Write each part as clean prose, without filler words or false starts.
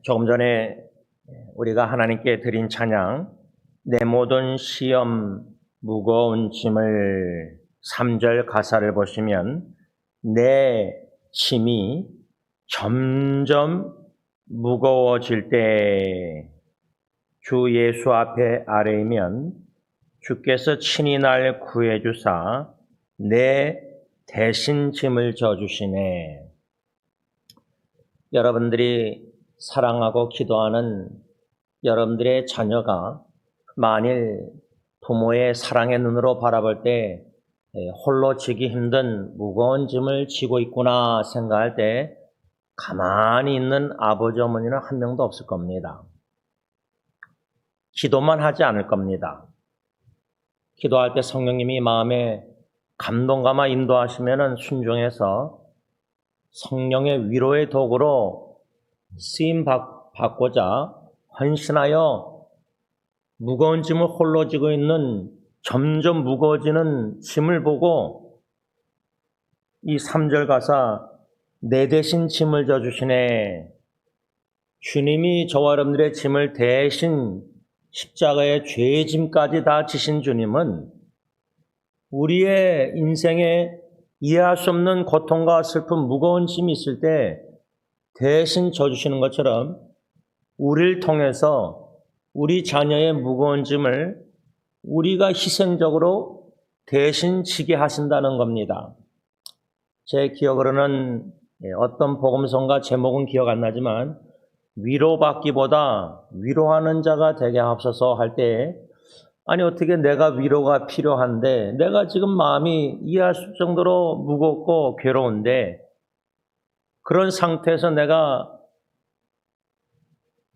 조금 전에 우리가 하나님께 드린 찬양, 내 모든 시험 무거운 짐을 3절 가사를 보시면 내 짐이 점점 무거워질 때 주 예수 앞에 아뢰면 주께서 친히 날 구해 주사 내 대신 짐을 져주시네. 여러분들이 사랑하고 기도하는 여러분들의 자녀가 만일 부모의 사랑의 눈으로 바라볼 때 홀로 지기 힘든 무거운 짐을 지고 있구나 생각할 때 가만히 있는 아버지 어머니는 한 명도 없을 겁니다. 기도만 하지 않을 겁니다. 기도할 때 성령님이 마음에 감동감아 인도하시면 순종해서 성령의 위로의 도구로 쓰임 받고자 헌신하여 무거운 짐을 홀로 지고 있는 점점 무거워지는 짐을 보고 이 3절 가사 내 대신 짐을 져주시네. 주님이 저와 여러분들의 짐을 대신 십자가의 죄의 짐까지 다 지신 주님은 우리의 인생에 이해할 수 없는 고통과 슬픔, 무거운 짐이 있을 때 대신 져주시는 것처럼 우리를 통해서 우리 자녀의 무거운 짐을 우리가 희생적으로 대신 지게 하신다는 겁니다. 제 기억으로는 어떤 복음서인가 제목은 기억 안 나지만 위로받기보다 위로하는 자가 되게 하옵소서 할 때 아니 어떻게 내가 위로가 필요한데 내가 지금 마음이 이해할 수 정도로 무겁고 괴로운데 그런 상태에서 내가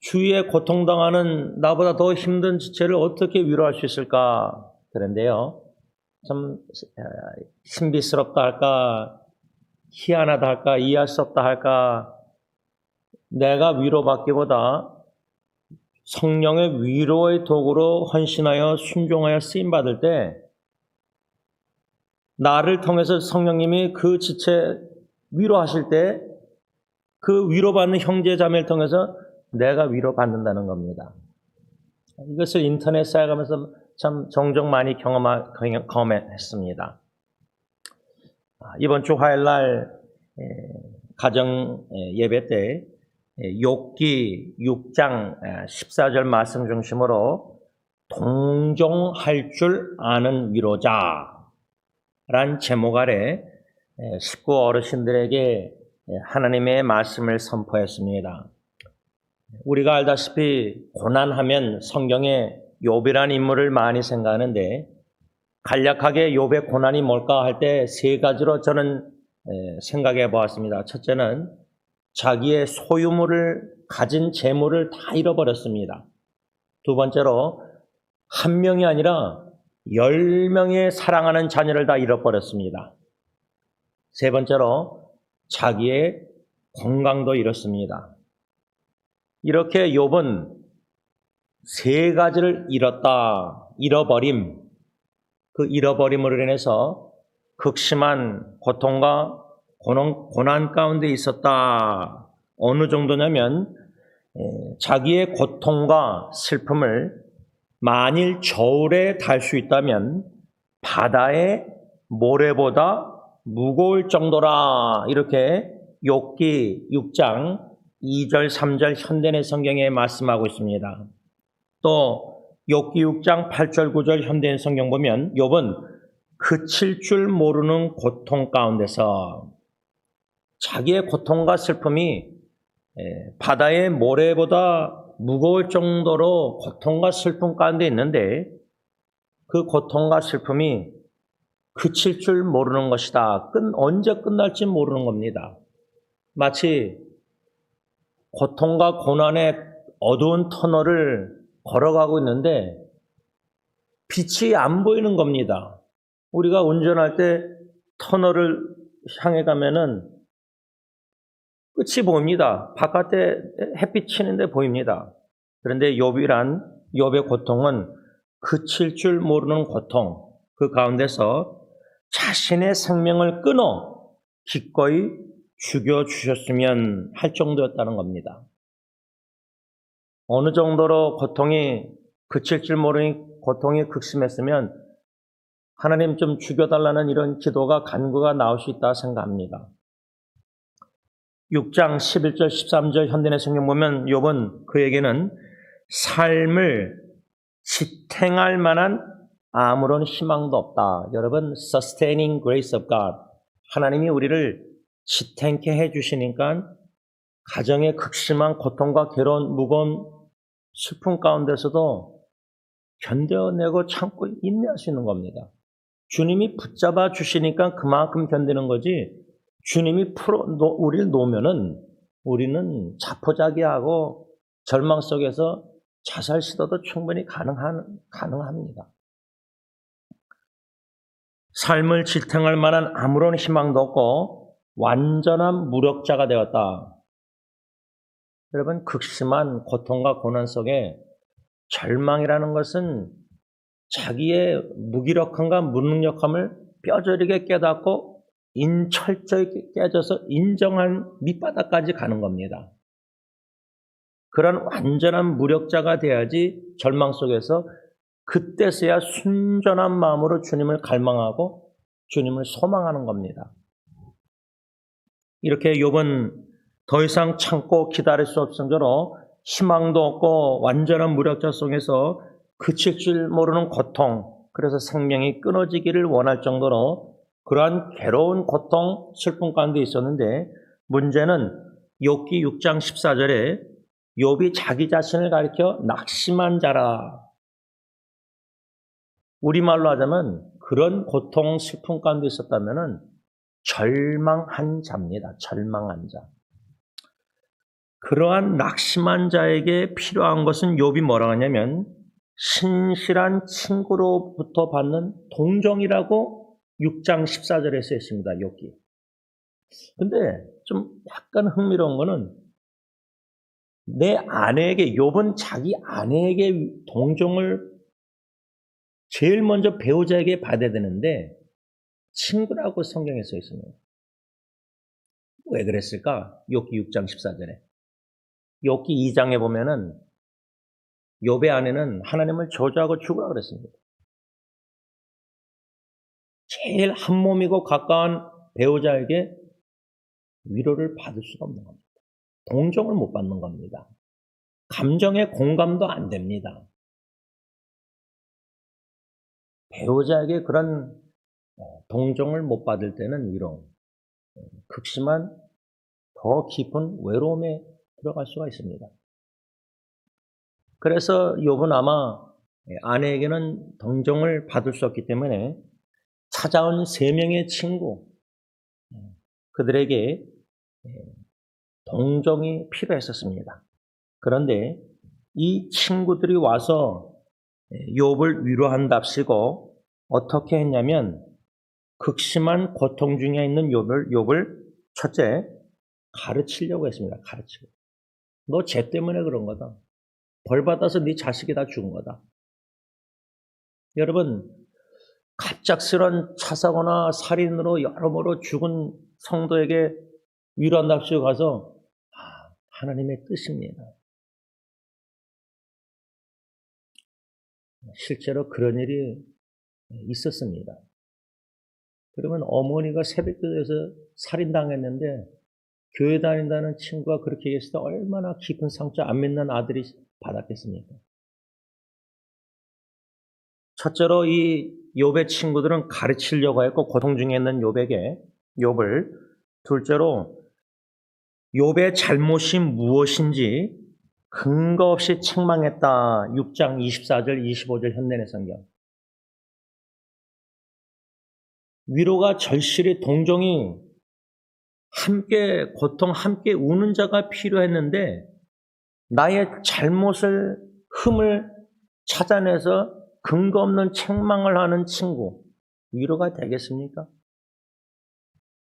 주위에 고통당하는 나보다 더 힘든 지체를 어떻게 위로할 수 있을까? 그런데요. 참 신비스럽다 할까? 희한하다 할까? 이해할 수 없다 할까? 내가 위로받기보다 성령의 위로의 도구로 헌신하여 순종하여 쓰임받을 때 나를 통해서 성령님이 그 지체 위로하실 때 그 위로받는 형제 자매를 통해서 내가 위로받는다는 겁니다. 이것을 인터넷 사역하면서 참 종종 많이 경험했습니다. 이번 주 화요일날 가정 예배 때 욥기 6장 14절 말씀 중심으로 동정할 줄 아는 위로자란 제목 아래 식구 어르신들에게 하나님의 말씀을 선포했습니다. 우리가 알다시피 고난하면 성경에 욥이라는 인물을 많이 생각하는데 간략하게 욥의 고난이 뭘까 할 때 세 가지로 저는 생각해 보았습니다. 첫째는 자기의 소유물을 가진 재물을 다 잃어버렸습니다. 두 번째로 한 명이 아니라 10명의 사랑하는 자녀를 다 잃어버렸습니다. 세 번째로 자기의 건강도 잃었습니다. 이렇게 욥은 세 가지를 잃어버림, 그 잃어버림으로 인해서 극심한 고통과 고난 가운데 있었다. 어느 정도냐면 자기의 고통과 슬픔을 만일 저울에 달 수 있다면 바다의 모래보다 무거울 정도라. 이렇게 욥기 6장 2절 3절 현대의 성경에 말씀하고 있습니다. 또 욥기 6장 8절 9절 현대인 성경 보면 욥은 그칠 줄 모르는 고통 가운데서 자기의 고통과 슬픔이 바다의 모래보다 무거울 정도로 고통과 슬픔 가운데 있는데 그 고통과 슬픔이 그칠 줄 모르는 것이다. 언제 끝날지 모르는 겁니다. 마치 고통과 고난의 어두운 터널을 걸어가고 있는데 빛이 안 보이는 겁니다. 우리가 운전할 때 터널을 향해 가면은 끝이 보입니다. 바깥에 햇빛 치는데 보입니다. 그런데 욥의 고통은 그칠 줄 모르는 고통, 그 가운데서 자신의 생명을 끊어 기꺼이 죽여주셨으면 할 정도였다는 겁니다. 어느 정도로 고통이 그칠 줄 모르니 고통이 극심했으면 하나님 좀 죽여달라는 이런 기도가 간구가 나올 수 있다 생각합니다. 6장 11절 13절 현대의 성경 보면 욥은 그에게는 삶을 지탱할 만한 아무런 희망도 없다. 여러분, sustaining grace of God. 하나님이 우리를 지탱케 해주시니까 가정의 극심한 고통과 괴로운 무거운 슬픔 가운데서도 견뎌내고 참고 인내할 수 있는 겁니다. 주님이 붙잡아 주시니까 그만큼 견디는 거지, 주님이 우리를 놓으면은 우리는 자포자기하고 절망 속에서 자살 시도도 충분히 가능합니다. 삶을 지탱할 만한 아무런 희망도 없고 완전한 무력자가 되었다. 여러분, 극심한 고통과 고난 속에 절망이라는 것은 자기의 무기력함과 무능력함을 뼈저리게 깨닫고 철저히 깨져서 인정한 밑바닥까지 가는 겁니다. 그런 완전한 무력자가 돼야지 절망 속에서 그때서야 순전한 마음으로 주님을 갈망하고 주님을 소망하는 겁니다. 이렇게 욥은 더 이상 참고 기다릴 수 없을 정도로 희망도 없고 완전한 무력자 속에서 그칠 줄 모르는 고통, 그래서 생명이 끊어지기를 원할 정도로 그러한 괴로운 고통, 슬픔 가운데 있었는데, 문제는 욥기 6장 14절에 욥이 자기 자신을 가리켜 낙심한 자라. 우리말로 하자면 그런 고통, 슬픔 가운데 있었다면 절망한 자입니다. 절망한 자. 그러한 낙심한 자에게 필요한 것은 욥이 뭐라고 하냐면 신실한 친구로부터 받는 동정이라고 6장 14절에 써 있습니다. 욥기. 근데 좀 약간 흥미로운 거는 내 아내에게, 욥은 자기 아내에게 동정을 제일 먼저 배우자에게 받아야 되는데 친구라고 성경에 써 있습니다. 왜 그랬을까? 욥기 6장 14절에. 욥기 2장에 보면은 욥의 아내는 하나님을 저주하고 죽으라 그랬습니다. 제일 한몸이고 가까운 배우자에게 위로를 받을 수가 없는 겁니다. 동정을 못 받는 겁니다. 감정의 공감도 안 됩니다. 배우자에게 그런 동정을 못 받을 때는 위로, 극심한 더 깊은 외로움에 들어갈 수가 있습니다. 그래서 욥은 아마 아내에게는 동정을 받을 수 없기 때문에 찾아온 3명의 친구, 그들에게 동정이 필요했었습니다. 그런데 이 친구들이 와서 욥을 위로한답시고 어떻게 했냐면 극심한 고통 중에 있는 욥을 첫째 가르치려고 했습니다. 가르치고. 너 죄 때문에 그런 거다. 벌 받아서 네 자식이 다 죽은 거다. 여러분, 갑작스런 차사거나 살인으로 여러모로 죽은 성도에게 위로한답시고 가서 하나님의 뜻입니다. 실제로 그런 일이 있었습니다. 그러면 어머니가 새벽기도에서 살인당했는데 교회 다닌다는 친구가 그렇게 얘기했을 때 얼마나 깊은 상처 안 믿는 아들이 받았겠습니까? 첫째로 이 욥의 친구들은 가르치려고 했고 고통 중에 있는 욥을, 둘째로 욥의 잘못이 무엇인지 근거 없이 책망했다. 6장 24절 25절 현대의 성경. 위로가 절실히 동정이 함께 고통 함께 우는 자가 필요했는데 나의 잘못을 흠을 찾아내서 근거 없는 책망을 하는 친구, 위로가 되겠습니까?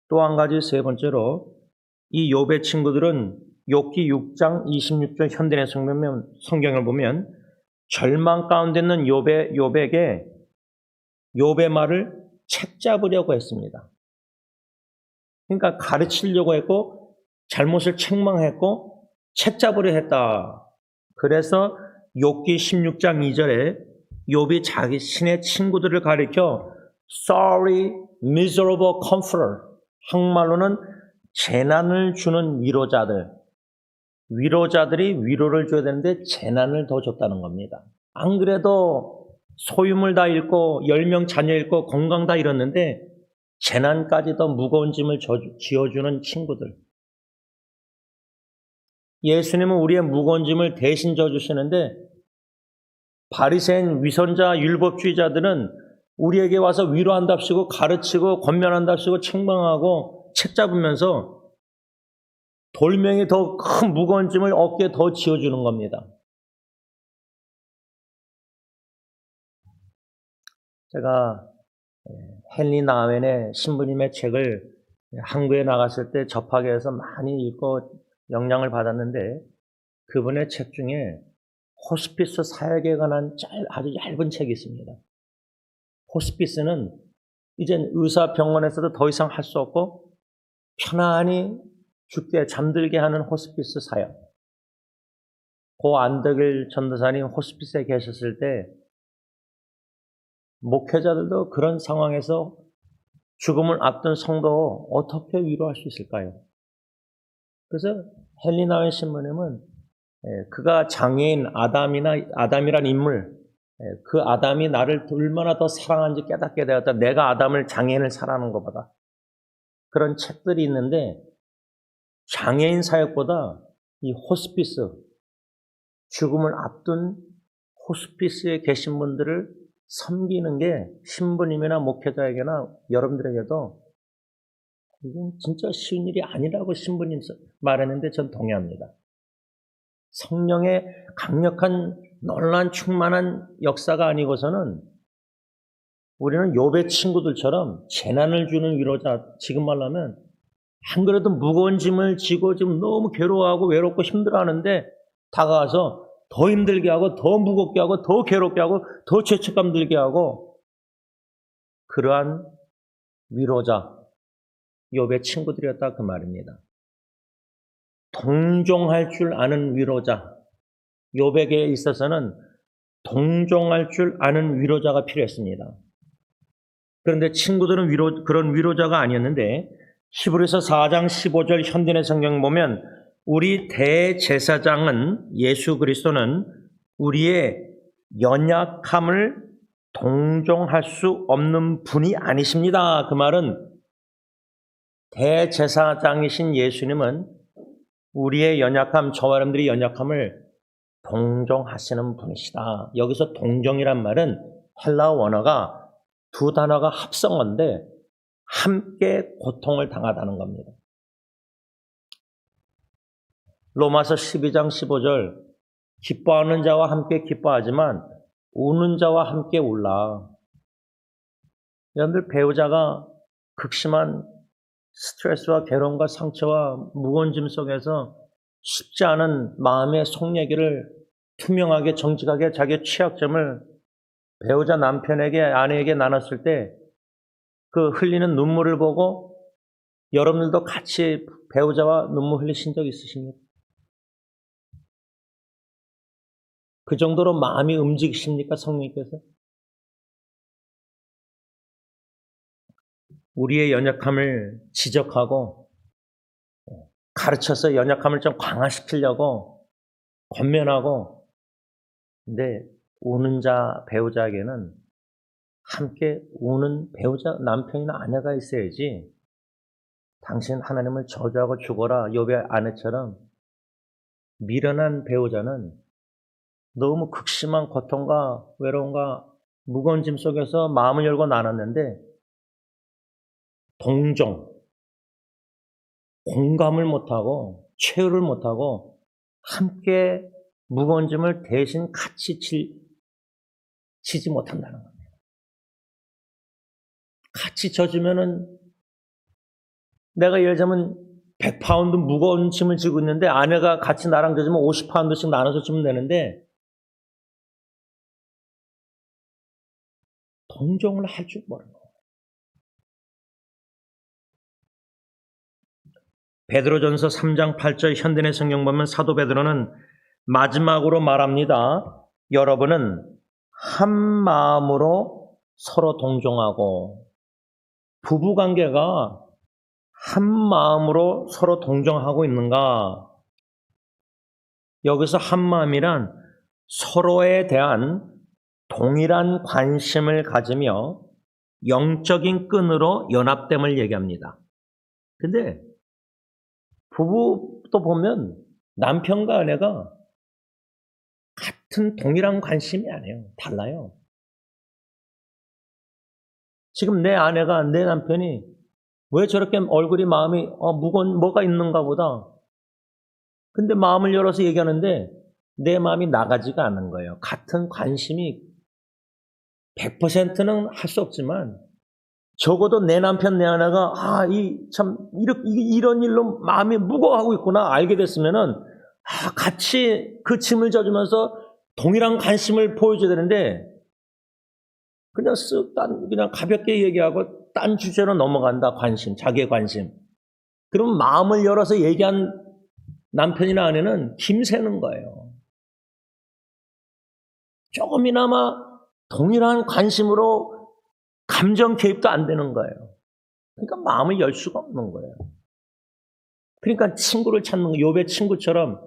또 한 가지 세 번째로 이 욥의 친구들은 욥기 6장 26절 현대의 성경을 보면 절망 가운데 있는 욥에게 욥의 말을 책잡으려고 했습니다. 그러니까 가르치려고 했고 잘못을 책망했고 책잡으려 했다. 그래서 욥기 16장 2절에 욥이 자기 신의 친구들을 가리켜 sorry, miserable comforter, 한국말로는 재난을 주는 위로자들이 위로를 줘야 되는데 재난을 더 줬다는 겁니다. 안 그래도 소유물 다 잃고 10명 자녀 잃고 건강 다 잃었는데 재난까지 더 무거운 짐을 지어주는 친구들. 예수님은 우리의 무거운 짐을 대신 져주시는데 바리새인 위선자 율법주의자들은 우리에게 와서 위로한답시고 가르치고 권면한답시고 책망하고 책 잡으면서 돌멩이 더 큰 무거운 짐을 어깨에 더 지어주는 겁니다. 제가 헨리 나웬의 신부님의 책을 한국에 나갔을 때 접하게 해서 많이 읽고 영향을 받았는데 그분의 책 중에 호스피스 사역에 관한 아주 얇은 책이 있습니다. 호스피스는 이젠 의사 병원에서도 더 이상 할 수 없고 편안히 죽게 잠들게 하는 호스피스 사역. 고 안덕일 전도사님 호스피스에 계셨을 때 목회자들도 그런 상황에서 죽음을 앞둔 성도 어떻게 위로할 수 있을까요? 그래서 헨리 나웬 신부님은 그가 장애인 아담이란 인물, 그 아담이 나를 얼마나 더 사랑하는지 깨닫게 되었다. 내가 아담을 장애인을 사랑하는 것보다. 그런 책들이 있는데 장애인 사역보다 이 호스피스, 죽음을 앞둔 호스피스에 계신 분들을 섬기는 게 신부님이나 목회자에게나 여러분들에게도 이건 진짜 쉬운 일이 아니라고 신부님 말했는데 전 동의합니다. 성령의 강력한 놀란 충만한 역사가 아니고서는 우리는 욥의 친구들처럼 재난을 주는 위로자, 지금 말하면 안 그래도 무거운 짐을 지고 지금 너무 괴로워하고 외롭고 힘들어하는데 다가와서 더 힘들게 하고 더 무겁게 하고 더 괴롭게 하고 더 죄책감 들게 하고 그러한 위로자, 욥의 친구들이었다 그 말입니다. 동정할 줄 아는 위로자, 욥에게 있어서는 동정할 줄 아는 위로자가 필요했습니다. 그런데 친구들은 그런 위로자가 아니었는데 히브리서 4장 15절 현대의 성경 보면 우리 대제사장은 예수 그리스도는 우리의 연약함을 동정할 수 없는 분이 아니십니다. 그 말은 대제사장이신 예수님은 우리의 연약함, 저와 여러분들의 연약함을 동정하시는 분이시다. 여기서 동정이란 말은 헬라어 원어가 두 단어가 합성어인데 함께 고통을 당하다는 겁니다. 로마서 12장 15절 기뻐하는 자와 함께 기뻐하지만 우는 자와 함께 울라. 여러분들 배우자가 극심한 스트레스와 괴로움과 상처와 무거운 짐 속에서 쉽지 않은 마음의 속 얘기를 투명하게 정직하게 자기의 취약점을 배우자 남편에게 아내에게 나눴을 때 그 흘리는 눈물을 보고 여러분들도 같이 배우자와 눈물 흘리신 적 있으십니까? 그 정도로 마음이 움직이십니까? 성령께서? 우리의 연약함을 지적하고 가르쳐서 연약함을 좀 강화시키려고 권면하고 근데 우는 자 배우자에게는 함께 우는 배우자 남편이나 아내가 있어야지 당신 하나님을 저주하고 죽어라 욥의 아내처럼 미련한 배우자는 너무 극심한 고통과 외로움과 무거운 짐 속에서 마음을 열고 나눴는데 동정, 공감을 못하고 최후를 못하고 함께 무거운 짐을 대신 같이 지지 못한다는 겁니다. 같이 져주면은 내가 예를 들자면 100파운드 무거운 짐을 지고 있는데 아내가 같이 나랑 져주면 50파운드씩 나눠서 주면 되는데 동정을 할 줄 모르는 거예요. 베드로전서 3장 8절 현대의 성경 보면 사도 베드로는 마지막으로 말합니다. 여러분은 한 마음으로 서로 동정하고, 부부관계가 한 마음으로 서로 동정하고 있는가? 여기서 한 마음이란 서로에 대한 동일한 관심을 가지며 영적인 끈으로 연합됨을 얘기합니다. 근데 부부도 보면 남편과 아내가 같은 동일한 관심이 아니에요. 달라요. 지금 내 아내가, 내 남편이 왜 저렇게 얼굴이 마음이 무거운 뭐가 있는가 보다. 근데 마음을 열어서 얘기하는데 내 마음이 나가지가 않는 거예요. 같은 관심이 100%는 할 수 없지만 적어도 내 남편, 내 아내가 이런 일로 마음이 무거워하고 있구나 알게 됐으면은 같이 그 짐을 져주면서 동일한 관심을 보여줘야 되는데 그냥 그냥 가볍게 얘기하고 딴 주제로 넘어간다. 관심, 자기의 관심. 그럼 마음을 열어서 얘기한 남편이나 아내는 힘새는 거예요. 조금이나마 동일한 관심으로 감정 개입도 안 되는 거예요. 그러니까 마음을 열 수가 없는 거예요. 그러니까 친구를 찾는 거, 욥의 친구처럼.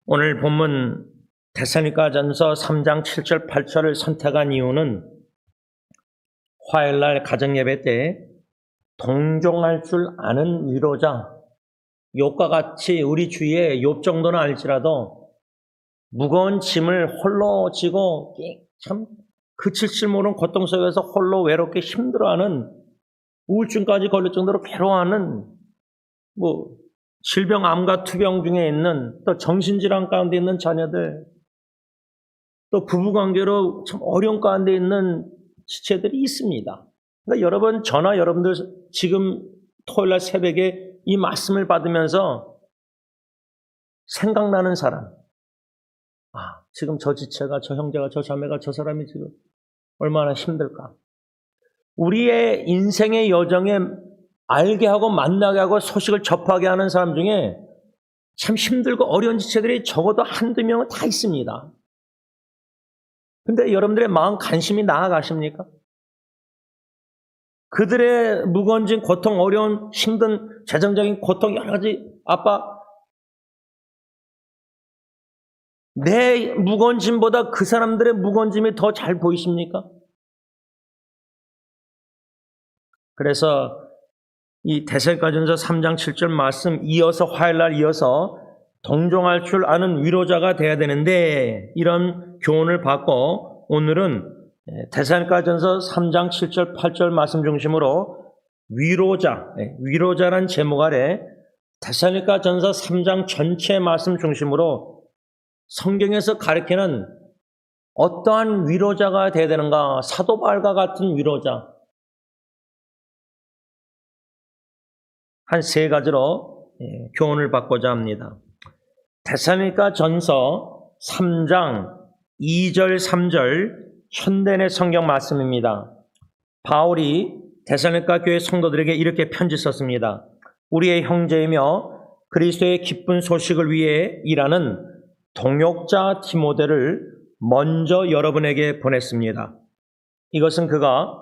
오늘 본문 데살로니가전서 3장 7절 8절을 선택한 이유는 화요일날 가정예배 때 동정할 줄 아는 위로자, 욥과 같이 우리 주위에 욥 정도는 알지라도 무거운 짐을 홀로 지고 참 그칠 줄 모르는 고통 속에서 홀로 외롭게 힘들어하는, 우울증까지 걸릴 정도로 괴로워하는, 질병, 암과 투병 중에 있는, 또 정신질환 가운데 있는 자녀들, 또 부부관계로 참 어려운 가운데 있는 지체들이 있습니다. 그러니까 여러분, 저나 여러분들 지금 토요일날 새벽에 이 말씀을 받으면서 생각나는 사람, 지금 저 지체가, 저 형제가, 저 자매가, 저 사람이 지금 얼마나 힘들까. 우리의 인생의 여정에 알게 하고 만나게 하고 소식을 접하게 하는 사람 중에 참 힘들고 어려운 지체들이 적어도 한두 명은 다 있습니다. 근데 여러분들의 마음 관심이 나아가십니까? 그들의 무거운 짐, 고통, 어려운, 힘든 재정적인 고통, 여러 가지 내 무거운 짐보다 그 사람들의 무거운 짐이 더 잘 보이십니까? 그래서 이 데살로니가전서 3장 7절 말씀 이어서 화요일날 이어서 동정할 줄 아는 위로자가 돼야 되는데, 이런 교훈을 받고 오늘은 데살로니가전서 3장 7절 8절 말씀 중심으로 위로자란 제목 아래 데살로니가전서 3장 전체 말씀 중심으로 성경에서 가르치는 어떠한 위로자가 돼야 되는가, 사도 바울과 같은 위로자, 한 세 가지로 교훈을 받고자 합니다. 데살로니가전서 3장 2절 3절 현대의 성경 말씀입니다. 바울이 데살로니가 교회 성도들에게 이렇게 편지 썼습니다. 우리의 형제이며 그리스도의 기쁜 소식을 위해 일하는 동역자 디모데를 먼저 여러분에게 보냈습니다. 이것은 그가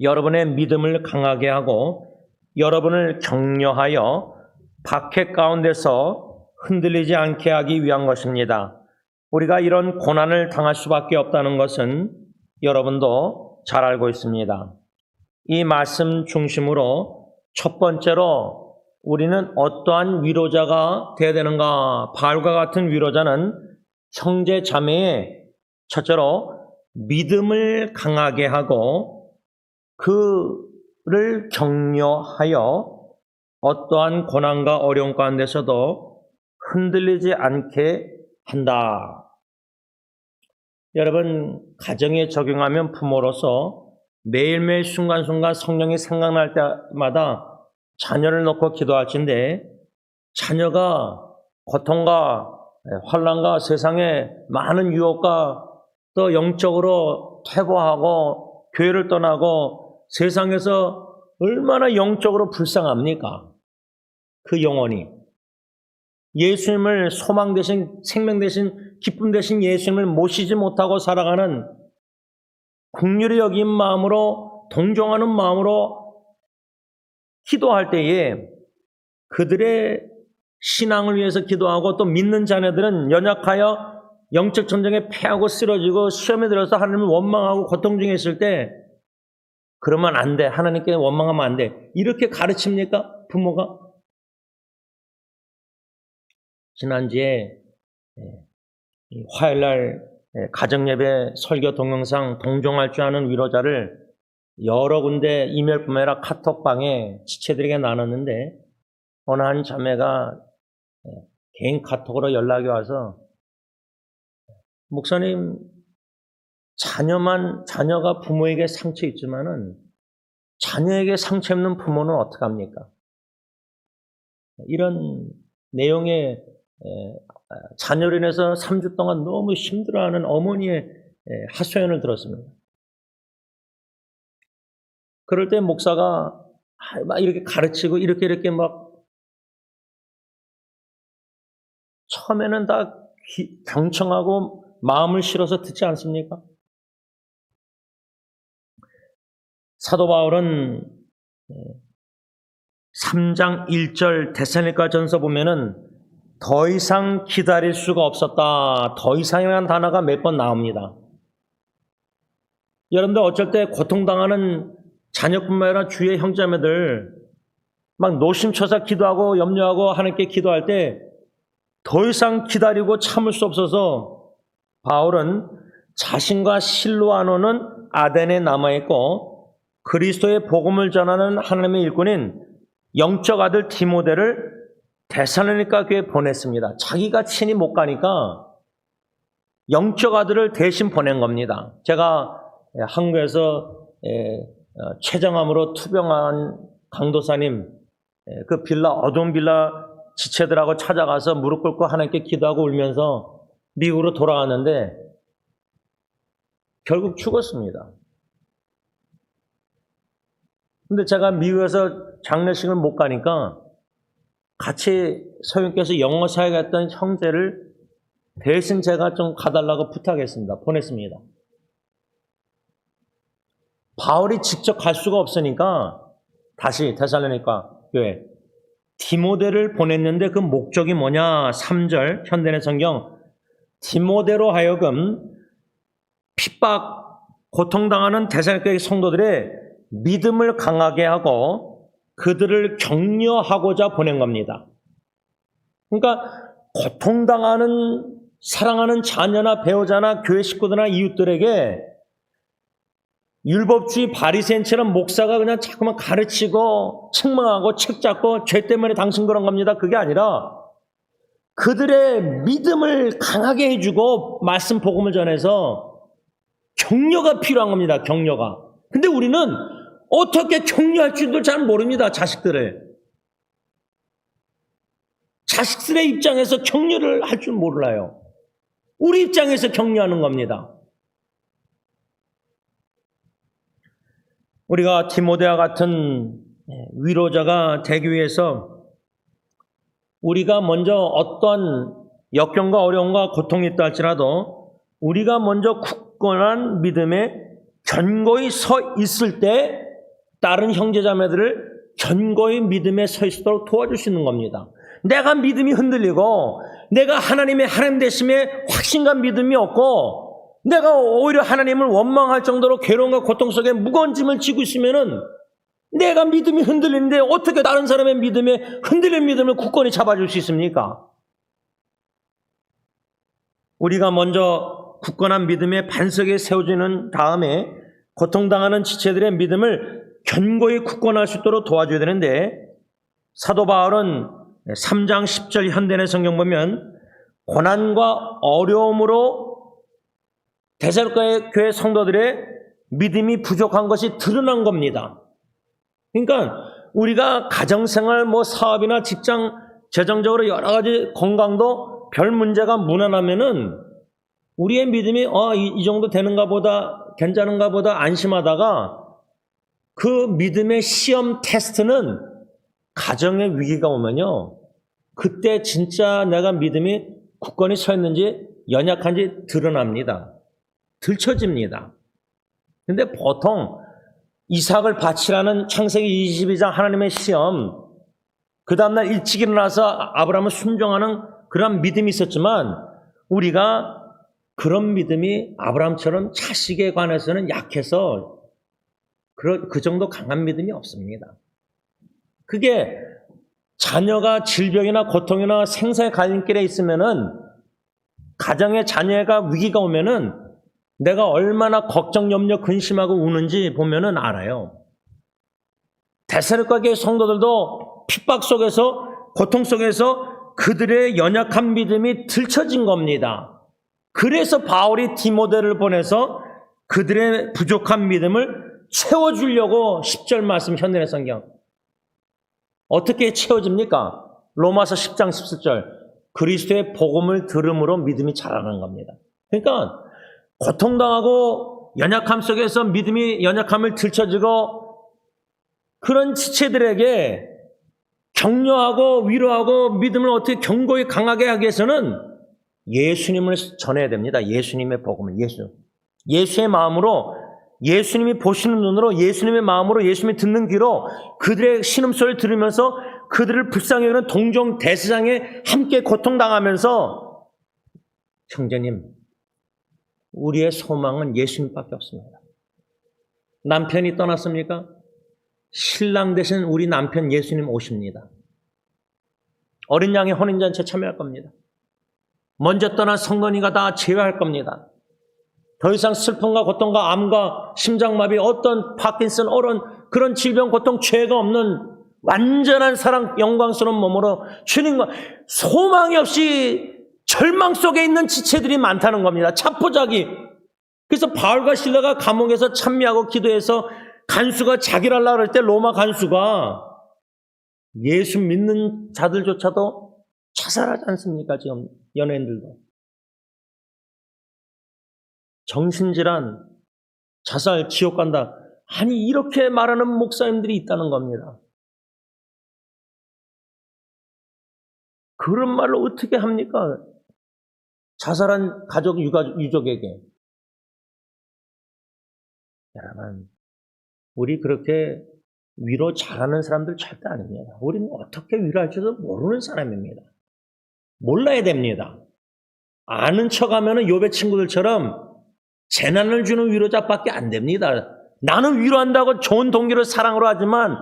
여러분의 믿음을 강하게 하고 여러분을 격려하여 박해 가운데서 흔들리지 않게 하기 위한 것입니다. 우리가 이런 고난을 당할 수밖에 없다는 것은 여러분도 잘 알고 있습니다. 이 말씀 중심으로 첫 번째로 우리는 어떠한 위로자가 되어야 되는가? 바울과 같은 위로자는 형제 자매의 첫째로 믿음을 강하게 하고 그를 격려하여 어떠한 고난과 어려움 가운데서도 흔들리지 않게 한다. 여러분, 가정에 적용하면 부모로서 매일매일 순간순간 성령이 생각날 때마다 자녀를 놓고 기도할진데, 자녀가 고통과 환난과 세상의 많은 유혹과 또 영적으로 퇴보하고 교회를 떠나고 세상에서 얼마나 영적으로 불쌍합니까? 그 영혼이 예수님을 소망 대신, 생명 대신, 기쁨 대신 예수님을 모시지 못하고 살아가는 긍휼히 여긴 마음으로, 동정하는 마음으로 기도할 때에 그들의 신앙을 위해서 기도하고, 또 믿는 자녀들은 연약하여 영적 전쟁에 패하고 쓰러지고 시험에 들어서 하나님을 원망하고 고통 중에 있을 때 그러면 안 돼. 하나님께 원망하면 안 돼. 이렇게 가르칩니까? 부모가? 지난주에 화요일날 가정예배 설교 동영상 동정할 줄 아는 위로자를 여러 군데 이메일뿐만 아니라 카톡방에 지체들에게 나눴는데, 어느 한 자매가 개인 카톡으로 연락이 와서, 목사님, 자녀가 부모에게 상처 있지만은 자녀에게 상처 없는 부모는 어떡합니까? 이런 내용의 자녀로 인해서 3주 동안 너무 힘들어하는 어머니의 하소연을 들었습니다. 그럴 때 목사가 막 이렇게 가르치고 이렇게 막 처음에는 다 경청하고 마음을 실어서 듣지 않습니까? 사도 바울은 3장 1절 데살로니가 전서 보면은 더 이상 기다릴 수가 없었다. 더 이상이라는 단어가 몇 번 나옵니다. 여러분들 어쩔 때 고통당하는 자녀뿐만 아니라 주위의 형제자매들 막 노심초사 기도하고 염려하고 하나님께 기도할 때 더 이상 기다리고 참을 수 없어서 바울은 자신과 실로아노는 아덴에 남아있고 그리스도의 복음을 전하는 하나님의 일꾼인 영적 아들 디모데를 데살로니가 교회에 보냈습니다. 자기가 친히 못 가니까 영적 아들을 대신 보낸 겁니다. 제가 한국에서 췌장암으로 투병한 강도사님, 그 빌라, 어두운 빌라 지체들하고 찾아가서 무릎 꿇고 하나님께 기도하고 울면서 미국으로 돌아왔는데 결국 죽었습니다. 근데 제가 미국에서 장례식을 못 가니까 같이 소유께서 영어 사역을 했던 형제를 대신 제가 좀 가달라고 부탁했습니다. 보냈습니다. 바울이 직접 갈 수가 없으니까 다시 데살로니가 교회 디모데를 보냈는데 그 목적이 뭐냐? 3절 현대의 성경, 디모데로 하여금 핍박, 고통당하는 데살로니가 성도들의 믿음을 강하게 하고 그들을 격려하고자 보낸 겁니다. 그러니까 고통당하는 사랑하는 자녀나 배우자나 교회 식구들이나 이웃들에게 율법주의 바리새인처럼 목사가 그냥 자꾸만 가르치고 책망하고 책 잡고 죄 때문에 당신 그런 겁니다. 그게 아니라 그들의 믿음을 강하게 해주고 말씀 복음을 전해서 격려가 필요한 겁니다. 격려가. 근데 우리는 어떻게 격려할 줄도 잘 모릅니다. 자식들을. 자식들의 입장에서 격려를 할 줄 몰라요. 우리 입장에서 격려하는 겁니다. 우리가 디모데와 같은 위로자가 되기 위해서 우리가 먼저 어떤 역경과 어려움과 고통이 있다 할지라도 우리가 먼저 굳건한 믿음에 견고히 서 있을 때 다른 형제자매들을 견고히 믿음에 서 있도록 도와줄 수 있는 겁니다. 내가 믿음이 흔들리고 내가 하나님의 하나님 되심에 확신과 믿음이 없고 내가 오히려 하나님을 원망할 정도로 괴로움과 고통 속에 무거운 짐을 지고 있으면은 내가 믿음이 흔들리는데 어떻게 다른 사람의 믿음에 흔들린 믿음을 굳건히 잡아줄 수 있습니까? 우리가 먼저 굳건한 믿음의 반석에 세워지는 다음에 고통당하는 지체들의 믿음을 견고히 굳건할 수 있도록 도와줘야 되는데, 사도 바울은 3장 10절 현대의 성경 보면 고난과 어려움으로 데살로니가 교회 성도들의 믿음이 부족한 것이 드러난 겁니다. 그러니까 우리가 가정생활, 사업이나 직장, 재정적으로 여러 가지 건강도 별 문제가 무난하면은 우리의 믿음이 이 정도 되는가 보다, 괜찮은가 보다 안심하다가 그 믿음의 시험 테스트는 가정의 위기가 오면요, 그때 진짜 내가 믿음이 굳건히 서 있는지 연약한지 드러납니다. 들춰집니다. 근데 보통 이삭을 바치라는 창세기 22장 하나님의 시험, 그 다음날 일찍 일어나서 아브라함을 순종하는 그런 믿음이 있었지만, 우리가 그런 믿음이 아브라함처럼 자식에 관해서는 약해서 그 정도 강한 믿음이 없습니다. 그게 자녀가 질병이나 고통이나 생사의 갈림길에 있으면은, 가정의 자녀가 위기가 오면은 내가 얼마나 걱정, 염려, 근심하고 우는지 보면은 알아요. 데살로니가 교회 성도들도 핍박 속에서, 고통 속에서 그들의 연약한 믿음이 들춰진 겁니다. 그래서 바울이 디모데를 보내서 그들의 부족한 믿음을 채워주려고 10절 말씀 현대의 성경. 어떻게 채워집니까? 로마서 10장 17절. 그리스도의 복음을 들음으로 믿음이 자라는 겁니다. 그러니까 고통당하고 연약함 속에서 믿음이 연약함을 들춰지고, 그런 지체들에게 격려하고 위로하고 믿음을 어떻게 견고히 강하게 하기 위해서는 예수님을 전해야 됩니다. 예수님의 복음을. 예수의 마음으로, 예수님이 보시는 눈으로, 예수님의 마음으로, 예수님이 듣는 귀로 그들의 신음소리를 들으면서 그들을 불쌍히 여기는 동정 대세상에 함께 고통당하면서, 형제님, 우리의 소망은 예수님밖에 없습니다. 남편이 떠났습니까? 신랑 되신 우리 남편 예수님 오십니다. 어린 양의 혼인잔치에 참여할 겁니다. 먼저 떠난 성건이가 다 제외할 겁니다. 더 이상 슬픔과 고통과 암과 심장마비, 어떤 파킨슨, 그런 질병, 고통, 죄가 없는 완전한 사랑, 영광스러운 몸으로 주님과 소망이 없이 절망 속에 있는 지체들이 많다는 겁니다. 자포자기. 그래서 바울과 실라가 감옥에서 찬미하고 기도해서 간수가 자기를 하려고 할 때 로마 간수가 예수 믿는 자들조차도 자살하지 않습니까? 지금 연예인들도. 정신질환, 자살, 지옥 간다. 아니, 이렇게 말하는 목사님들이 있다는 겁니다. 그런 말로 어떻게 합니까? 자살한 가족, 유족에게. 여러분, 우리 그렇게 위로 잘하는 사람들 절대 아닙니다. 우리는 어떻게 위로할지도 모르는 사람입니다. 몰라야 됩니다. 아는 척하면은 욥의 친구들처럼 재난을 주는 위로자밖에 안 됩니다. 나는 위로한다고 좋은 동기로 사랑으로 하지만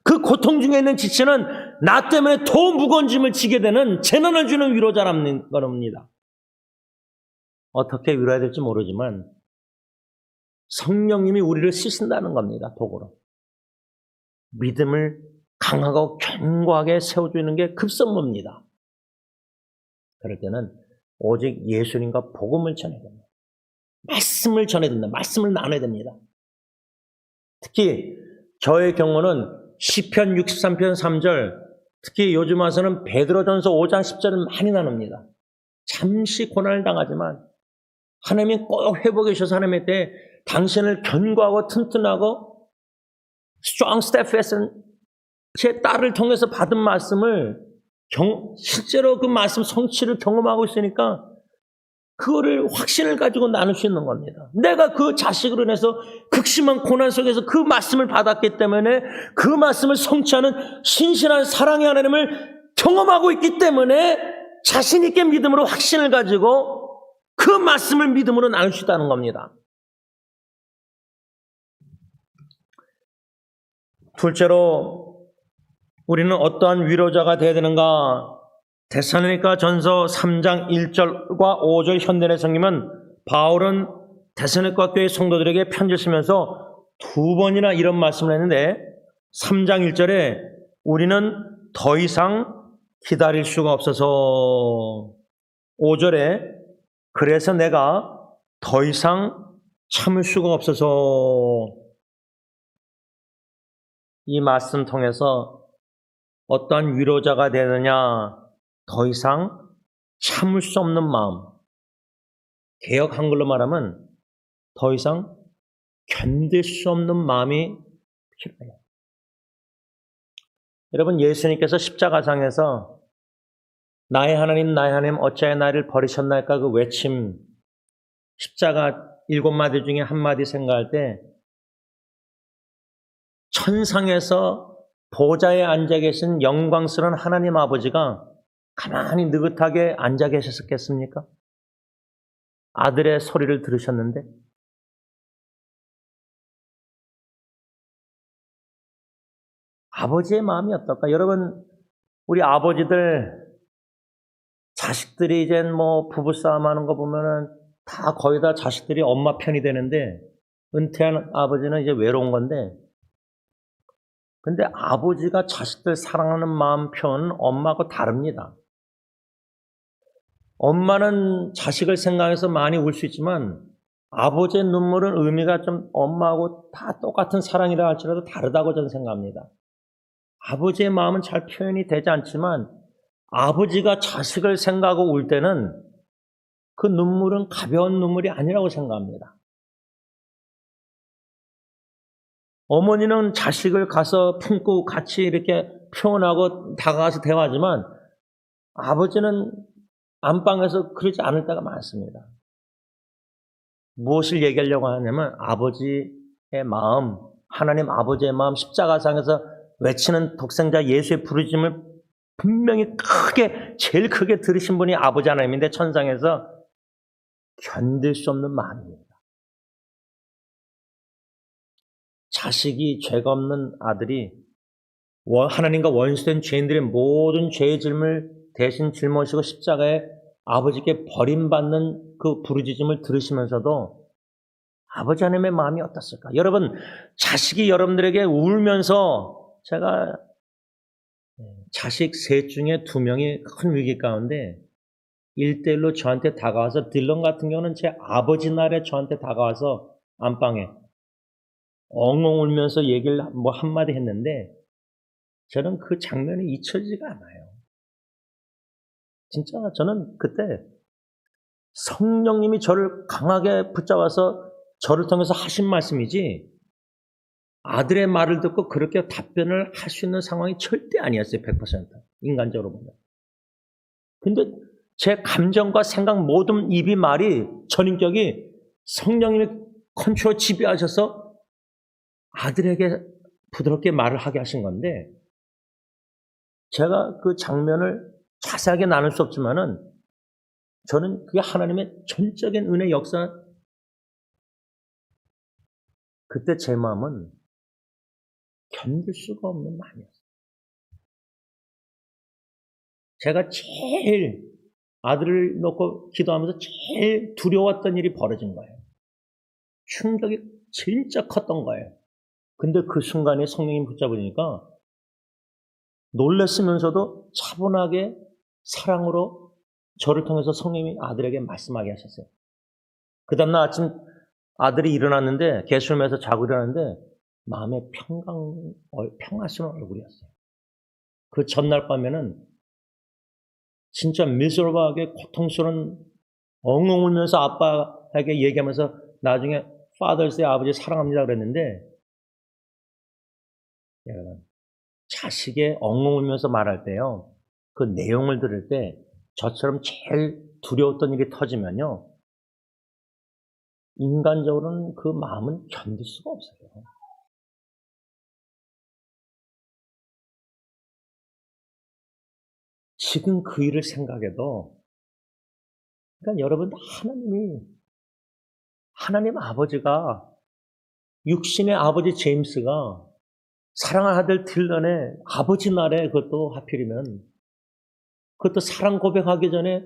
그 고통 중에 있는 지체는 나 때문에 더 무거운 짐을 지게 되는 재난을 주는 위로자라는 겁니다. 어떻게 위로해야 될지 모르지만 성령님이 우리를 쓰신다는 겁니다. 도구로. 믿음을 강하고 견고하게 세워주는 게 급선무입니다. 그럴 때는 오직 예수님과 복음을 전해야 됩니다. 말씀을 전해야 됩니다. 말씀을 나눠야 됩니다. 특히 저의 경우는 시편 63편 3절, 특히 요즘 와서는 베드로전서 5장 10절을 많이 나눕니다. 잠시 고난을 당하지만 하나님이 꼭 회복해 주셔서 하나님의 때 당신을 견고하고 튼튼하고 strong, steadfast, 제 딸을 통해서 받은 말씀을 실제로 그 말씀 성취를 경험하고 있으니까 그거를 확신을 가지고 나눌 수 있는 겁니다. 내가 그 자식으로 인해서 극심한 고난 속에서 그 말씀을 받았기 때문에 그 말씀을 성취하는 신실한 사랑의 하나님을 경험하고 있기 때문에 자신 있게 믿음으로 확신을 가지고 그 말씀을 믿음으로 나눌 수 있다는 겁니다. 둘째로 우리는 어떠한 위로자가 되어야 되는가? 데살로니가 전서 3장 1절과 5절 현대의 성경은 바울은 데살로니가 교회 성도들에게 편지를 쓰면서 두 번이나 이런 말씀을 했는데 3장 1절에 우리는 더 이상 기다릴 수가 없어서 5절에 그래서 내가 더 이상 참을 수가 없어서 이 말씀 통해서 어떠한 위로자가 되느냐 더 이상 참을 수 없는 마음 개역 한글로 말하면 더 이상 견딜 수 없는 마음이 필요해요. 여러분, 예수님께서 십자가상에서 나의 하나님 어찌하여 나를 버리셨나이까 그 외침, 십자가 7마디 중에 한 마디 생각할 때 천상에서 보좌에 앉아 계신 영광스러운 하나님 아버지가 가만히 느긋하게 앉아 계셨겠습니까? 아들의 소리를 들으셨는데 아버지의 마음이 어떨까? 여러분, 우리 아버지들 자식들이 이제 뭐 부부싸움 하는 거 보면은 다 거의 다 자식들이 엄마 편이 되는데 은퇴한 아버지는 이제 외로운 건데 근데 아버지가 자식들 사랑하는 마음 표현은 엄마하고 다릅니다. 엄마는 자식을 생각해서 많이 울 수 있지만 아버지의 눈물은 의미가 좀 엄마하고 다 똑같은 사랑이라 할지라도 다르다고 저는 생각합니다. 아버지의 마음은 잘 표현이 되지 않지만 아버지가 자식을 생각하고 울 때는 그 눈물은 가벼운 눈물이 아니라고 생각합니다. 어머니는 자식을 가서 품고 같이 이렇게 표현하고 다가가서 대화하지만 아버지는 안방에서 그러지 않을 때가 많습니다. 무엇을 얘기하려고 하냐면 아버지의 마음, 하나님 아버지의 마음, 십자가상에서 외치는 독생자 예수의 부르심을 분명히 제일 크게 들으신 분이 아버지 하나님인데 천상에서 견딜 수 없는 마음입니다. 자식이 죄가 없는 아들이 하나님과 원수된 죄인들의 모든 죄의 짐을 대신 짊어지고 십자가에 아버지께 버림받는 그 부르짖음을 들으시면서도 아버지 하나님의 마음이 어떻을까? 여러분, 자식이 여러분들에게 울면서 제가 자식 셋 중에 2명이 큰 위기 가운데 1대1로 저한테 다가와서 딜런 같은 경우는 제 아버지 날에 저한테 다가와서 안방에 엉엉 울면서 얘기를 뭐 한마디 했는데 저는 그 장면이 잊혀지지가 않아요. 진짜 저는 그때 성령님이 저를 강하게 붙잡아서 저를 통해서 하신 말씀이지 아들의 말을 듣고 그렇게 답변을 할 수 있는 상황이 절대 아니었어요. 100% 인간적으로 보면. 근데 제 감정과 생각 모든 입이 말이 전인격이 성령님이 컨트롤 지배하셔서 아들에게 부드럽게 말을 하게 하신 건데 제가 그 장면을 자세하게 나눌 수 없지만은 저는 그게 하나님의 전적인 은혜 역사. 그때 제 마음은 견딜 수가 없는 마음이었어요. 제가 제일 아들을 놓고 기도하면서 제일 두려웠던 일이 벌어진 거예요. 충격이 진짜 컸던 거예요. 근데 그 순간에 성령님 붙잡으니까 놀랐으면서도 차분하게 사랑으로 저를 통해서 성령님이 아들에게 말씀하게 하셨어요. 그 다음날 아침 아들이 일어났는데 개수름에서 자고 일어났는데 마음에 평화스러운 얼굴이었어요. 그 전날 밤에는 진짜 미serable하게 고통스러운 엉엉 울면서 아빠에게 얘기하면서 나중에 Father's Day 아버지 사랑합니다 그랬는데 여러분 자식의 엉엉 울면서 말할 때요. 그 내용을 들을 때 저처럼 제일 두려웠던 일이 터지면요. 인간적으로는 그 마음은 견딜 수가 없어요. 지금 그 일을 생각해도 그러니까 여러분 하나님 아버지가 육신의 아버지 제임스가 사랑하는 아들 딜런의 아버지 날에 그것도 하필이면 그것도 사랑 고백하기 전에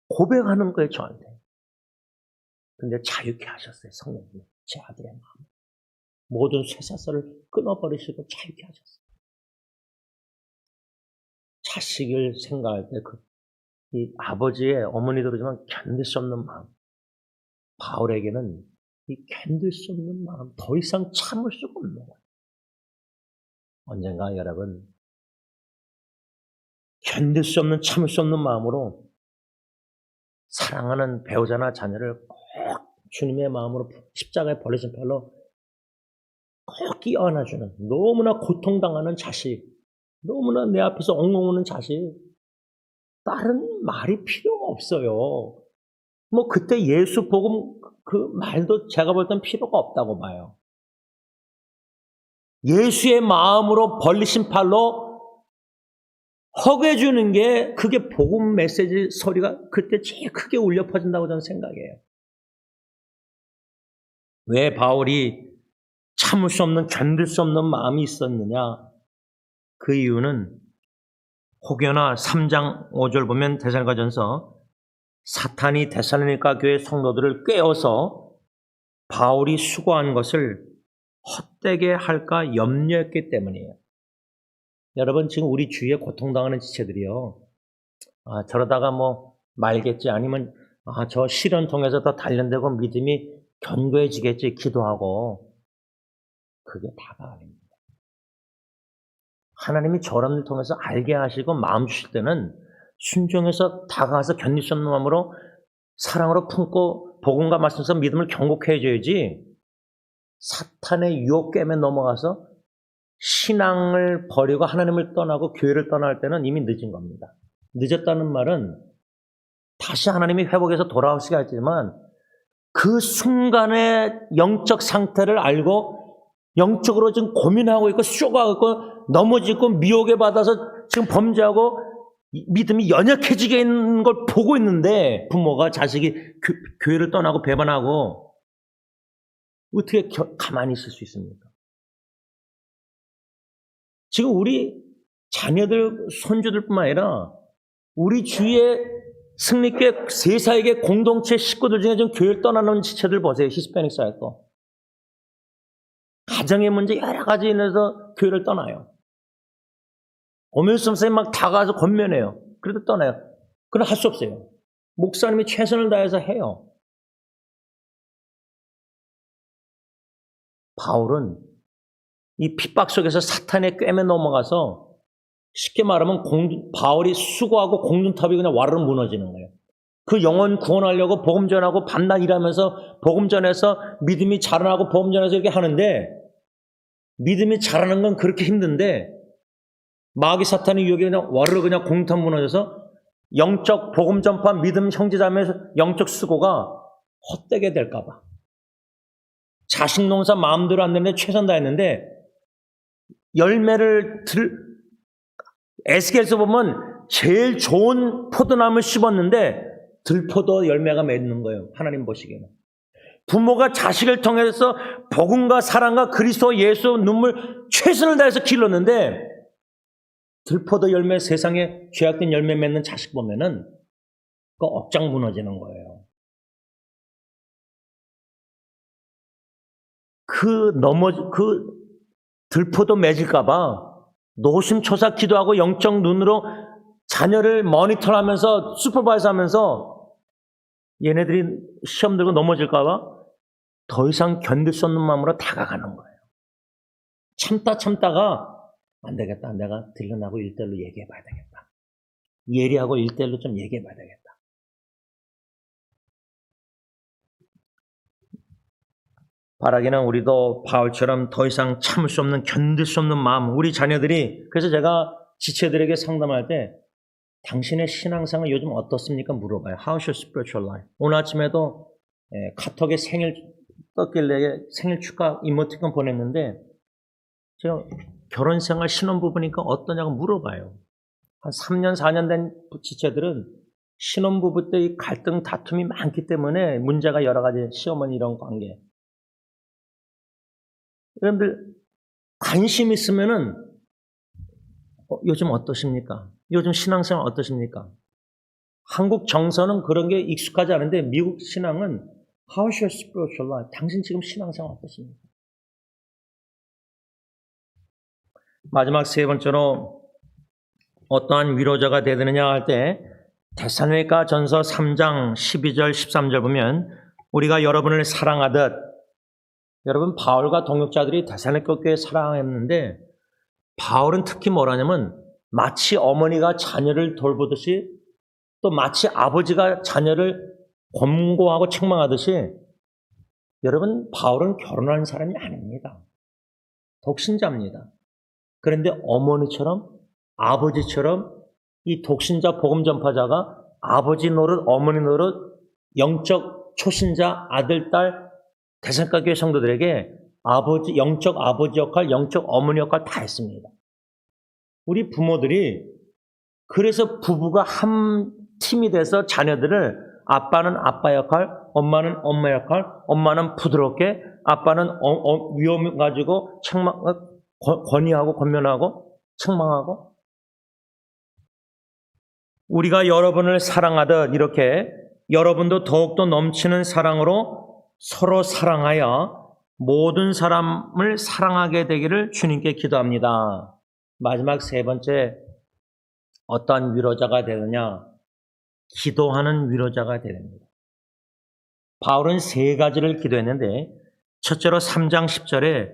고백하는 거예요 저한테. 근데 자유케 하셨어요 성령님. 제 아들의 마음 모든 쇠사슬을 끊어버리시고 자유케 하셨어요. 자식을 생각할 때 이 아버지의 어머니도 그러지만 견딜 수 없는 마음. 바울에게는 이 견딜 수 없는 마음, 더 이상 참을 수가 없는 거예요. 언젠가 여러분 견딜 수 없는 참을 수 없는 마음으로 사랑하는 배우자나 자녀를 꼭 주님의 마음으로 십자가에 벌려진 팔로 꼭 끼어 안아주는 너무나 고통당하는 자식 너무나 내 앞에서 엉엉 우는 자식. 다른 말이 필요가 없어요. 뭐 그때 예수 복음 그 말도 제가 볼 땐 필요가 없다고 봐요. 예수의 마음으로 벌리신 팔로 허구해주는 게 그게 복음 메시지 소리가 그때 제일 크게 울려 퍼진다고 저는 생각해요. 왜 바울이 참을 수 없는 견딜 수 없는 마음이 있었느냐? 그 이유는 혹여나 3장 5절 보면 데살로니가전서 사탄이 데살로니가 교회 성도들을 꿰어서 바울이 수고한 것을 헛되게 할까 염려했기 때문이에요. 여러분 지금 우리 주위에 고통당하는 지체들이요. 저러다가 뭐 말겠지 아니면 저 시련 통해서 더 단련되고 믿음이 견고해지겠지 기도하고 그게 다가 아닙니다. 하나님이 저런 일 통해서 알게 하시고 마음 주실 때는 순종해서 다가가서 견딜 수 없는 마음으로 사랑으로 품고 복음과 말씀에서 믿음을 견고케 해줘야지 사탄의 유혹 깨매 넘어가서 신앙을 버리고 하나님을 떠나고 교회를 떠날 때는 이미 늦은 겁니다. 늦었다는 말은 다시 하나님이 회복해서 돌아올 수가 있지만 그 순간의 영적 상태를 알고 영적으로 지금 고민하고 있고 쇼가고 있고 넘어지고 미혹에 받아서 지금 범죄하고 믿음이 연약해지게 있는 걸 보고 있는데 부모가 자식이 교회를 떠나고 배반하고 어떻게 가만히 있을 수 있습니까? 지금 우리 자녀들, 손주들뿐만 아니라 우리 주위에 승리교회 세사에게 공동체 식구들 중에 좀 교회를 떠나는 지체들 보세요. 히스패닉 사회도. 가정의 문제 여러 가지 인해서 교회를 떠나요. 오면수 선생님 막 다가와서 권면해요. 그래도 떠나요. 그건 할 수 없어요. 목사님이 최선을 다해서 해요. 바울은 이 핍박 속에서 사탄의 꿰매 넘어가서 쉽게 말하면 바울이 수고하고 공중탑이 그냥 와르르 무너지는 거예요. 그 영혼 구원하려고 복음 전하고 밤낮 일하면서 복음 전해서 믿음이 자라나고 복음 전해서 이렇게 하는데 믿음이 자라는 건 그렇게 힘든데 마귀 사탄의 유혹이 그냥 와르르 그냥 공중탑 무너져서 영적 복음 전파 믿음 형제자매에서 영적 수고가 헛되게 될까 봐. 자식 농사 마음대로 안 되는데 최선 다했는데 열매를 에스겔서 보면 제일 좋은 포도나무를 씹었는데 들포도 열매가 맺는 거예요. 하나님 보시기에는. 부모가 자식을 통해서 복음과 사랑과 그리스도 예수 눈물 최선을 다해서 길렀는데 들포도 열매 세상에 죄악된 열매 맺는 자식 보면은 그 억장 무너지는 거예요. 그 들포도 맺을까봐 노심초사 기도하고 영적 눈으로 자녀를 모니터하면서 슈퍼바이저 하면서 얘네들이 시험 들고 넘어질까봐 더 이상 견딜 수 없는 마음으로 다가가는 거예요. 참다가 안 되겠다. 내가 들러나고 1대1로 얘기해 봐야 되겠다. 예리하고 1대1로 좀 얘기해 봐야 되겠다. 바라기는 우리도 바울처럼 더 이상 참을 수 없는 견딜 수 없는 마음 우리 자녀들이 그래서 제가 지체들에게 상담할 때 당신의 신앙생활 요즘 어떻습니까? 물어봐요. How's your spiritual life? 오늘 아침에도 카톡에 생일 떴길래 생일 축하 이모티콘 보냈는데 제가 결혼생활 신혼부부니까 어떠냐고 물어봐요. 한 3년 4년 된 지체들은 신혼부부 때 이 갈등 다툼이 많기 때문에 문제가 여러 가지 시어머니 이런 관계 여러분들 관심 있으면은 요즘 어떠십니까? 요즘 신앙생활 어떠십니까? 한국 정서는 그런 게 익숙하지 않은데 미국 신앙은 How's your spiritual life? 당신 지금 신앙생활 어떠십니까? 마지막 세 번째로 어떠한 위로자가 되느냐 할 때 데살로니가 전서 3장 12절 13절 보면 우리가 여러분을 사랑하듯 여러분 바울과 동역자들이 데살로니가 교회에 사랑했는데 바울은 특히 뭐라냐면 마치 어머니가 자녀를 돌보듯이 또 마치 아버지가 자녀를 권고하고 책망하듯이 여러분 바울은 결혼한 사람이 아닙니다. 독신자입니다. 그런데 어머니처럼 아버지처럼 이 독신자 복음 전파자가 아버지 노릇, 어머니 노릇, 영적 초신자, 아들, 딸, 대성가 교회 성도들에게 아버지, 영적 아버지 역할, 영적 어머니 역할 다 했습니다. 우리 부모들이 그래서 부부가 한 팀이 돼서 자녀들을 아빠는 아빠 역할, 엄마는 엄마 역할, 엄마는 부드럽게, 아빠는 위험 가지고 권위하고 권면하고 책망하고 우리가 여러분을 사랑하듯 이렇게 여러분도 더욱더 넘치는 사랑으로 서로 사랑하여 모든 사람을 사랑하게 되기를 주님께 기도합니다. 마지막 세 번째, 어떠한 위로자가 되느냐? 기도하는 위로자가 되됩니다. 바울은 세 가지를 기도했는데 첫째로 3장 10절에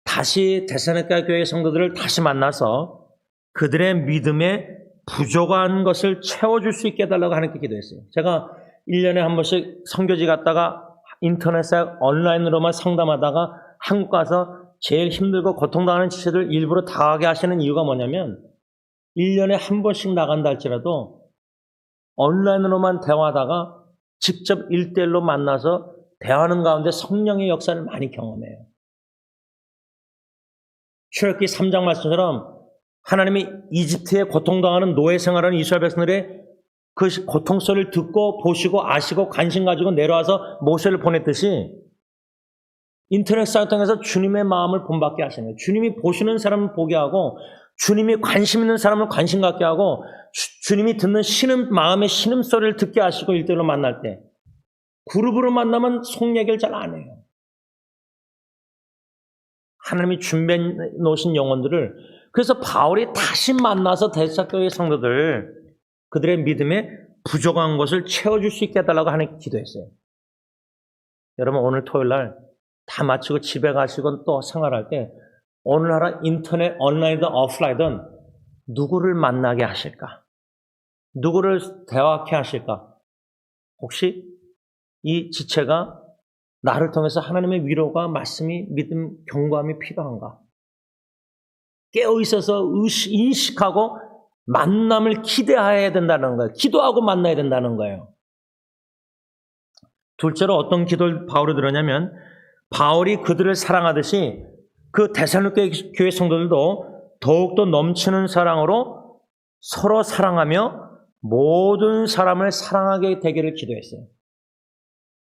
다시 데살로니가 교회 성도들을 다시 만나서 그들의 믿음에 부족한 것을 채워줄 수 있게 해달라고 하나님께 기도했어요. 제가 1년에 한 번씩 선교지 갔다가 인터넷에 온라인으로만 상담하다가 한국 가서 제일 힘들고 고통당하는 지체들 일부러 당하게 하시는 이유가 뭐냐면 1년에 한 번씩 나간다 할지라도 온라인으로만 대화하다가 직접 1대1로 만나서 대화하는 가운데 성령의 역사를 많이 경험해요. 출애굽기 3장 말씀처럼 하나님이 이집트에 고통당하는 노예 생활하는 이스라엘 백성들의 그 고통소리를 듣고 보시고 아시고 관심 가지고 내려와서 모세를 보냈듯이 인터넷 사이트 통해서 주님의 마음을 본받게 하시는 거예요. 주님이 보시는 사람을 보게 하고 주님이 관심 있는 사람을 관심 갖게 하고 주님이 듣는 마음의 신음소리를 듣게 하시고 1대1로 만날 때 그룹으로 만나면 속 얘기를 잘 안 해요. 하나님이 준비해 놓으신 영혼들을 그래서 바울이 다시 만나서 데살로니가 성도들 그들의 믿음에 부족한 것을 채워줄 수 있게 해달라고 하나님께 기도했어요. 여러분 오늘 토요일 날 다 마치고 집에 가시고 또 생활할 때 오늘날 인터넷 온라인이든 오프라인이든 누구를 만나게 하실까? 누구를 대화하게 하실까? 혹시 이 지체가 나를 통해서 하나님의 위로가 말씀이 믿음 경고함이 필요한가? 깨어있어서 인식하고 만남을 기대해야 된다는 거예요. 기도하고 만나야 된다는 거예요. 둘째로 어떤 기도를 바울이 들었냐면 바울이 그들을 사랑하듯이 그 데살로니가 교회 성도들도 더욱더 넘치는 사랑으로 서로 사랑하며 모든 사람을 사랑하게 되기를 기도했어요.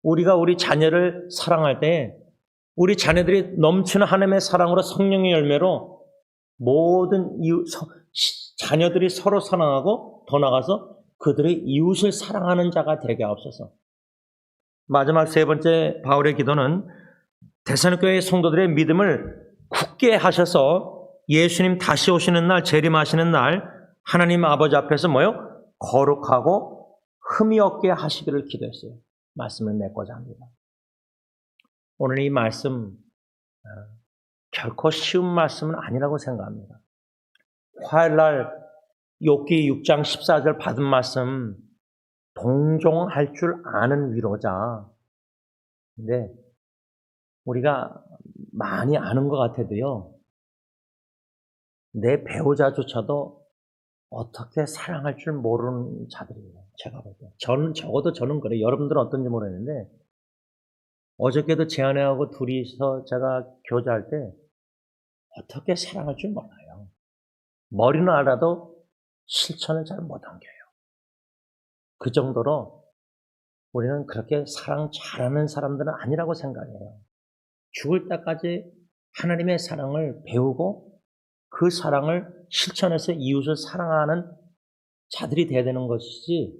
우리가 우리 자녀를 사랑할 때 우리 자녀들이 넘치는 하나님의 사랑으로 성령의 열매로 모든 자녀들이 서로 사랑하고 더 나아가서 그들의 이웃을 사랑하는 자가 되게 하옵소서. 마지막 세 번째 바울의 기도는 데살로니가 교회 성도들의 믿음을 굳게 하셔서 예수님 다시 오시는 날 재림하시는 날 하나님 아버지 앞에서 뭐요? 거룩하고 흠이 없게 하시기를 기도했어요. 말씀을 맺고자 합니다. 오늘 이 말씀 결코 쉬운 말씀은 아니라고 생각합니다. 화요일날 욥기 6장 14절 받은 말씀 동정할 줄 아는 위로자. 근데 우리가 많이 아는 것 같아도요. 내 배우자조차도 어떻게 사랑할 줄 모르는 자들이에요. 제가 볼 때. 적어도 저는 그래요. 여러분들은 어떤지 모르겠는데 어저께도 제 아내하고 둘이서 제가 교제할 때 어떻게 사랑할 줄 몰라요. 머리는 알아도 실천을 잘 못 옮겨요. 그 정도로 우리는 그렇게 사랑 잘하는 사람들은 아니라고 생각해요. 죽을 때까지 하나님의 사랑을 배우고 그 사랑을 실천해서 이웃을 사랑하는 자들이 돼야 되는 것이지.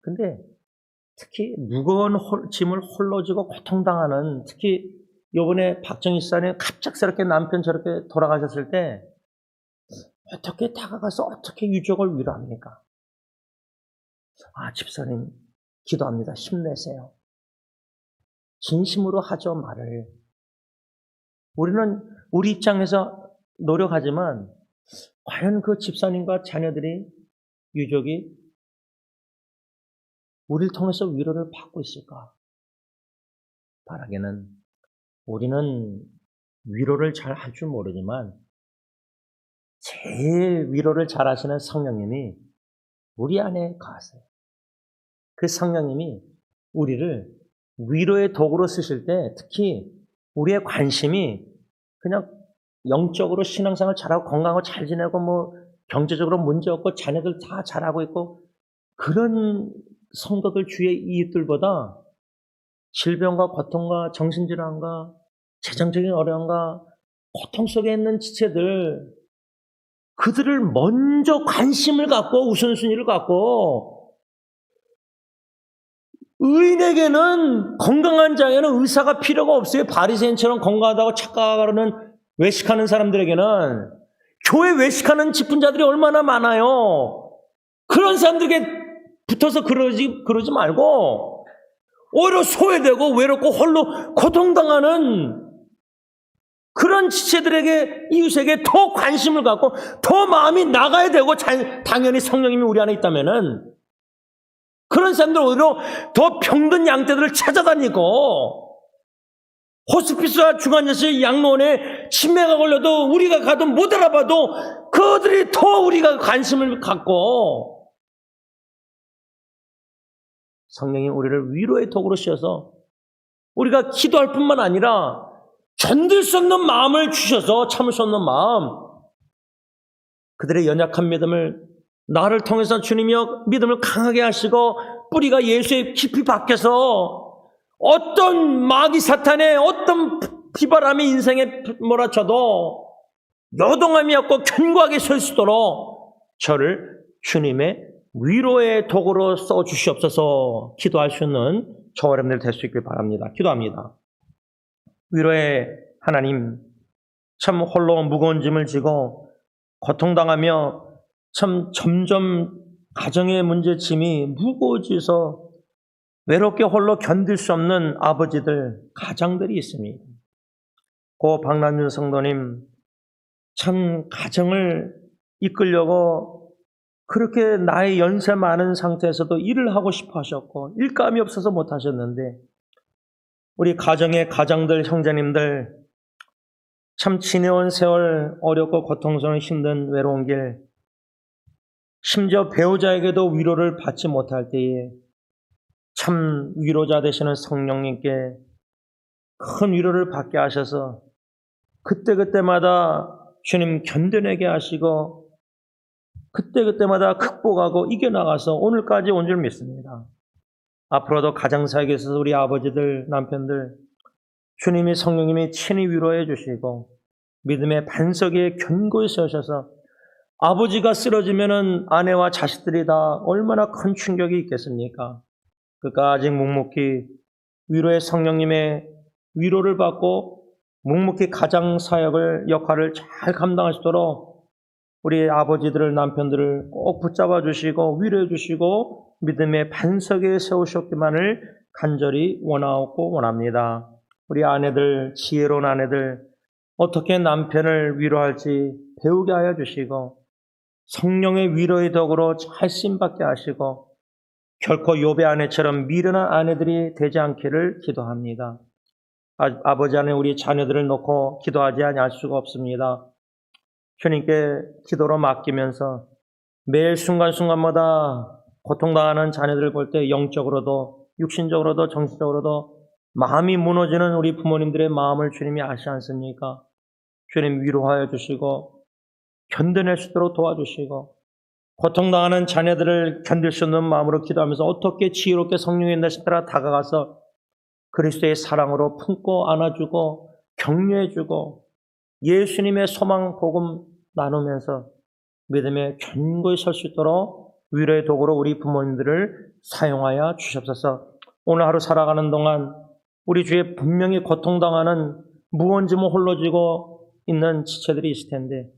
근데 특히 무거운 짐을 홀로 지고 고통당하는 특히 이번에 박정희 씨는 갑작스럽게 남편 저렇게 돌아가셨을 때 어떻게 다가가서 어떻게 유족을 위로합니까? 집사님 기도합니다. 힘내세요. 진심으로 하죠 말을. 우리는 우리 입장에서 노력하지만 과연 그 집사님과 자녀들이 유족이 우리를 통해서 위로를 받고 있을까? 바라기는 우리는 위로를 잘 할 줄 모르지만 제일 위로를 잘하시는 성령님이 우리 안에 가세요. 그 성령님이 우리를 위로의 도구로 쓰실 때 특히 우리의 관심이 그냥 영적으로 신앙생활 잘하고 건강하고 잘 지내고 뭐 경제적으로 문제 없고 자녀들 다 잘하고 있고 그런 성도들 주위의 이웃들보다 질병과 고통과 정신질환과 재정적인 어려움과 고통 속에 있는 지체들 그들을 먼저 관심을 갖고 우선순위를 갖고 의인에게는 건강한 자에는 의사가 필요가 없어요. 바리새인처럼 건강하다고 착각하는 외식하는 사람들에게는 교회 외식하는 직분자들이 얼마나 많아요. 그런 사람들에게 붙어서 그러지 말고 오히려 소외되고 외롭고 홀로 고통당하는 그런 지체들에게 이웃에게 더 관심을 갖고 더 마음이 나가야 되고 당연히 성령님이 우리 안에 있다면은 그런 사람들 오히려 더 병든 양떼들을 찾아다니고 호스피스와 중환자실 양로원에 치매가 걸려도 우리가 가도 못 알아봐도 그들이 더 우리가 관심을 갖고 성령이 우리를 위로의 도구로 씌워서 우리가 기도할 뿐만 아니라 견딜 수 없는 마음을 주셔서 참을 수 없는 마음 그들의 연약한 믿음을 나를 통해서 주님이여 믿음을 강하게 하시고 뿌리가 예수의 깊이 박혀서 어떤 마귀 사탄의 어떤 비바람이 인생에 몰아쳐도 여동함이 없고 견고하게 설 수 있도록 저를 주님의 위로의 도구로 써주시옵소서 기도할 수 있는 저와 여러분들 될 수 있길 바랍니다. 기도합니다. 위로의 하나님, 참 홀로 무거운 짐을 지고 고통당하며 참 점점 가정의 문제 짐이 무거워져서 외롭게 홀로 견딜 수 없는 아버지들, 가장들이 있습니다. 고 박남준 성도님, 참 가정을 이끌려고 그렇게 나이 연세 많은 상태에서도 일을 하고 싶어 하셨고 일감이 없어서 못 하셨는데 우리 가정의 가장들, 형제님들 참 지내온 세월 어렵고 고통스러운 힘든 외로운 길 심지어 배우자에게도 위로를 받지 못할 때에 참 위로자 되시는 성령님께 큰 위로를 받게 하셔서 그때그때마다 주님 견뎌내게 하시고 그때그때마다 극복하고 이겨나가서 오늘까지 온 줄 믿습니다. 앞으로도 가정사역에 있어서 우리 아버지들, 남편들 주님이 성령님이 친히 위로해 주시고 믿음의 반석에 견고히 세우셔서 아버지가 쓰러지면은 아내와 자식들이 다 얼마나 큰 충격이 있겠습니까? 끝까지 묵묵히 위로의 성령님의 위로를 받고 묵묵히 가장 사역을 역할을 잘 감당할 수 있도록 우리 아버지들을 남편들을 꼭 붙잡아 주시고 위로해 주시고 믿음의 반석에 세우셨기만을 간절히 원하고 원합니다. 우리 아내들, 지혜로운 아내들 어떻게 남편을 위로할지 배우게 하여 주시고 성령의 위로의 덕으로 잘 쓰임받게 하시고 결코 욥의 아내처럼 미련한 아내들이 되지 않기를 기도합니다. 아버지 안에 우리 자녀들을 놓고 기도하지 아니할 수가 없습니다. 주님께 기도로 맡기면서 매일 순간순간마다 고통당하는 자녀들을 볼 때 영적으로도 육신적으로도 정신적으로도 마음이 무너지는 우리 부모님들의 마음을 주님이 아시지 않습니까? 주님 위로하여 주시고 견뎌낼 수 있도록 도와주시고 고통당하는 자녀들을 견딜 수 없는 마음으로 기도하면서 어떻게 지혜롭게 성령의 인도에 따라 다가가서 그리스도의 사랑으로 품고 안아주고 격려해주고 예수님의 소망 복음 나누면서 믿음에 견고히 설 수 있도록 위로의 도구로 우리 부모님들을 사용하여 주시옵소서. 오늘 하루 살아가는 동안 우리 주위에 분명히 고통당하는 무거운 짐을 홀로 지고 있는 지체들이 있을 텐데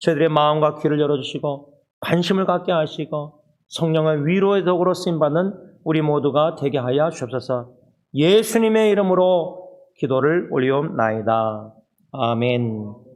저희들의 마음과 귀를 열어주시고 관심을 갖게 하시고 성령의 위로의 도구로 쓰임받는 우리 모두가 되게 하여 주옵소서. 예수님의 이름으로 기도를 올리옵나이다. 아멘.